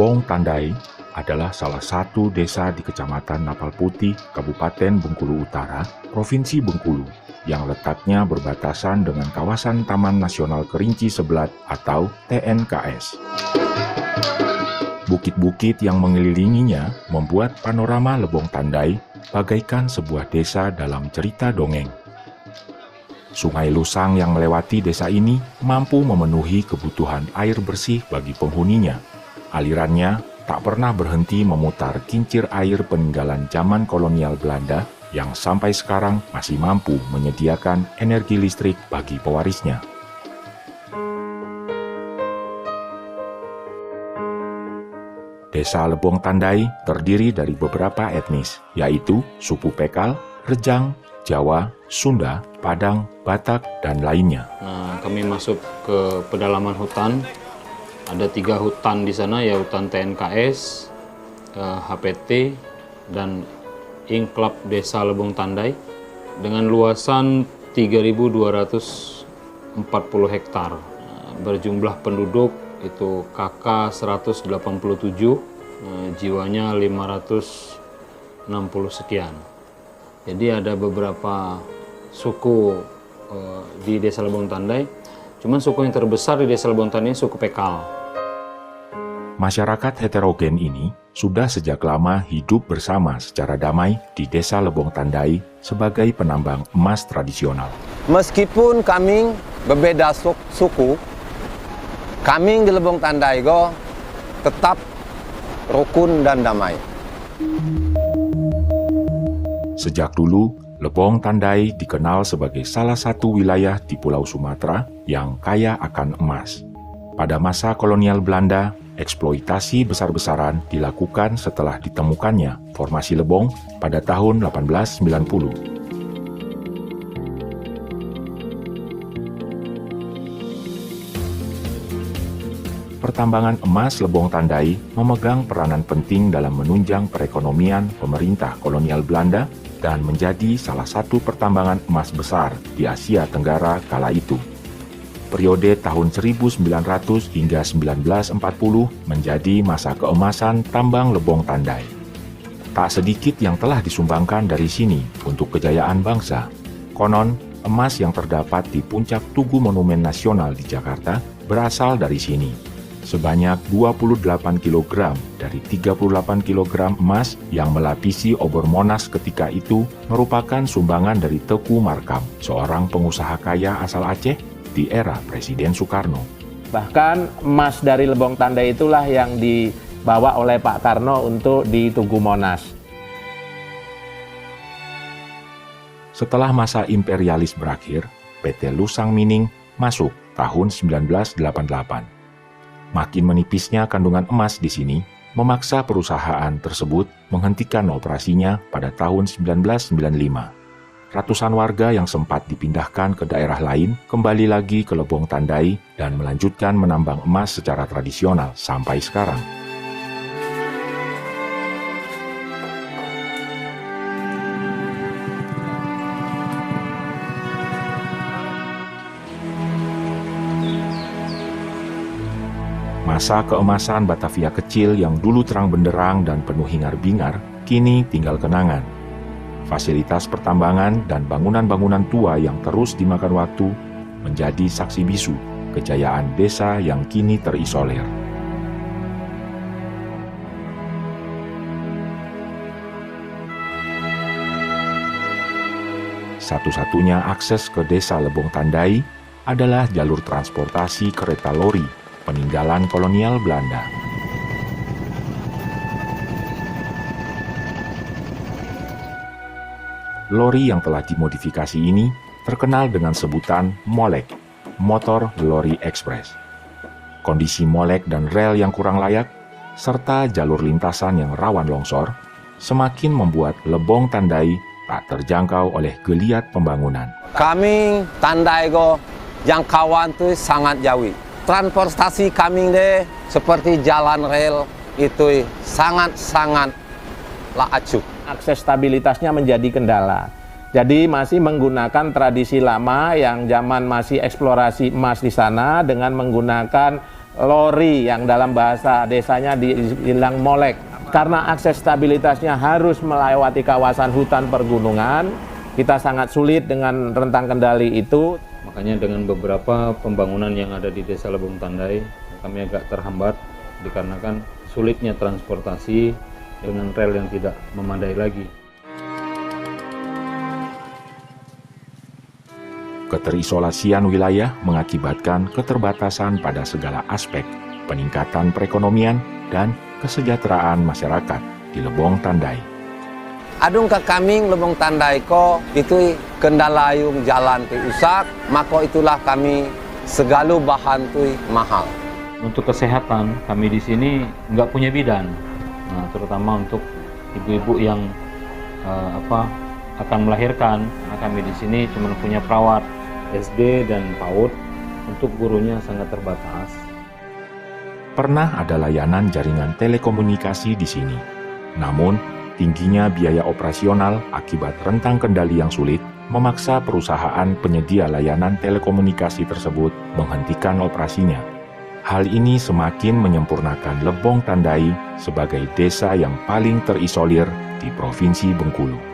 Lebong Tandai adalah salah satu desa di Kecamatan Napal Putih, Kabupaten Bengkulu Utara, Provinsi Bengkulu, yang letaknya berbatasan dengan kawasan Taman Nasional Kerinci Seblat atau TNKS. Bukit-bukit yang mengelilinginya membuat panorama Lebong Tandai bagaikan sebuah desa dalam cerita dongeng. Sungai Lusang yang melewati desa ini mampu memenuhi kebutuhan air bersih bagi penghuninya. Alirannya tak pernah berhenti memutar kincir air peninggalan zaman kolonial Belanda yang sampai sekarang masih mampu menyediakan energi listrik bagi pewarisnya. Desa Lebong Tandai terdiri dari beberapa etnis, yaitu suku Pekal, Rejang, Jawa, Sunda, Padang, Batak, dan lainnya. Kami masuk ke pedalaman hutan. Ada 3 hutan di sana, ya hutan TNKS, HPT, dan Inklap Desa Lebong Tandai dengan luasan 3.240 hektar. Berjumlah penduduk itu KK 187, jiwanya 560 sekian. Jadi ada beberapa suku di Desa Lebong Tandai, cuman suku yang terbesar di Desa Lebong Tandai suku Pekal. Masyarakat heterogen ini sudah sejak lama hidup bersama secara damai di Desa Lebong Tandai sebagai penambang emas tradisional. Meskipun kami berbeda suku, kami di Lebong Tandai tetap rukun dan damai. Sejak dulu, Lebong Tandai dikenal sebagai salah satu wilayah di Pulau Sumatera yang kaya akan emas. Pada masa kolonial Belanda, eksploitasi besar-besaran dilakukan setelah ditemukannya formasi Lebong pada tahun 1890. Pertambangan emas Lebong Tandai memegang peranan penting dalam menunjang perekonomian pemerintah kolonial Belanda dan menjadi salah satu pertambangan emas besar di Asia Tenggara kala itu. Periode tahun 1900 hingga 1940 menjadi masa keemasan tambang Lebong Tandai. Tak sedikit yang telah disumbangkan dari sini untuk kejayaan bangsa. Konon, emas yang terdapat di puncak Tugu Monumen Nasional di Jakarta berasal dari sini. Sebanyak 28 kg dari 38 kg emas yang melapisi obor Monas ketika itu merupakan sumbangan dari Teku Markam, seorang pengusaha kaya asal Aceh di era Presiden Soekarno. Bahkan emas dari Lebong Tandai itulah yang dibawa oleh Pak Karno untuk di Tugu Monas. Setelah masa imperialis berakhir, PT Lusang Mining masuk tahun 1988. Makin menipisnya kandungan emas di sini, memaksa perusahaan tersebut menghentikan operasinya pada tahun 1995. Ratusan warga yang sempat dipindahkan ke daerah lain kembali lagi ke Lebong Tandai dan melanjutkan menambang emas secara tradisional sampai sekarang. Masa keemasan Batavia kecil yang dulu terang benderang dan penuh hingar-bingar, kini tinggal kenangan. Fasilitas pertambangan dan bangunan-bangunan tua yang terus dimakan waktu menjadi saksi bisu kejayaan desa yang kini terisolir. Satu-satunya akses ke Desa Lebong Tandai adalah jalur transportasi kereta lori peninggalan kolonial Belanda. Lori yang telah dimodifikasi ini terkenal dengan sebutan Molek, Motor Lori Express. Kondisi molek dan rel yang kurang layak, serta jalur lintasan yang rawan longsor, semakin membuat Lebong Tandai tak terjangkau oleh geliat pembangunan. Kami Tandai jangkauan itu sangat jauh. Transportasi kami seperti jalan rel itu sangat acuh. Akses stabilitasnya menjadi kendala. Jadi masih menggunakan tradisi lama yang zaman masih eksplorasi emas di sana dengan menggunakan lori yang dalam bahasa desanya dibilang molek. Karena akses stabilitasnya harus melewati kawasan hutan pergunungan, kita sangat sulit dengan rentang kendali itu. Makanya dengan beberapa pembangunan yang ada di Desa Lebong Tandai, kami agak terhambat dikarenakan sulitnya transportasi dengan rel yang tidak memadai lagi. Keterisolasian wilayah mengakibatkan keterbatasan pada segala aspek, peningkatan perekonomian dan kesejahteraan masyarakat di Lebong Tandai. Adung ke kami Lebong Tandai ko itu kendala yung jalan tu usak, maka itulah kami segala bahan tu mahal. Untuk kesehatan, kami di sini nggak punya bidan. Nah, terutama untuk ibu-ibu yang akan melahirkan, nah, kami di sini cuma punya perawat SD dan PAUD, untuk gurunya sangat terbatas. Pernah ada layanan jaringan telekomunikasi di sini. Namun, tingginya biaya operasional akibat rentang kendali yang sulit memaksa perusahaan penyedia layanan telekomunikasi tersebut menghentikan operasinya. Hal ini semakin menyempurnakan Lebong Tandai sebagai desa yang paling terisolir di Provinsi Bengkulu.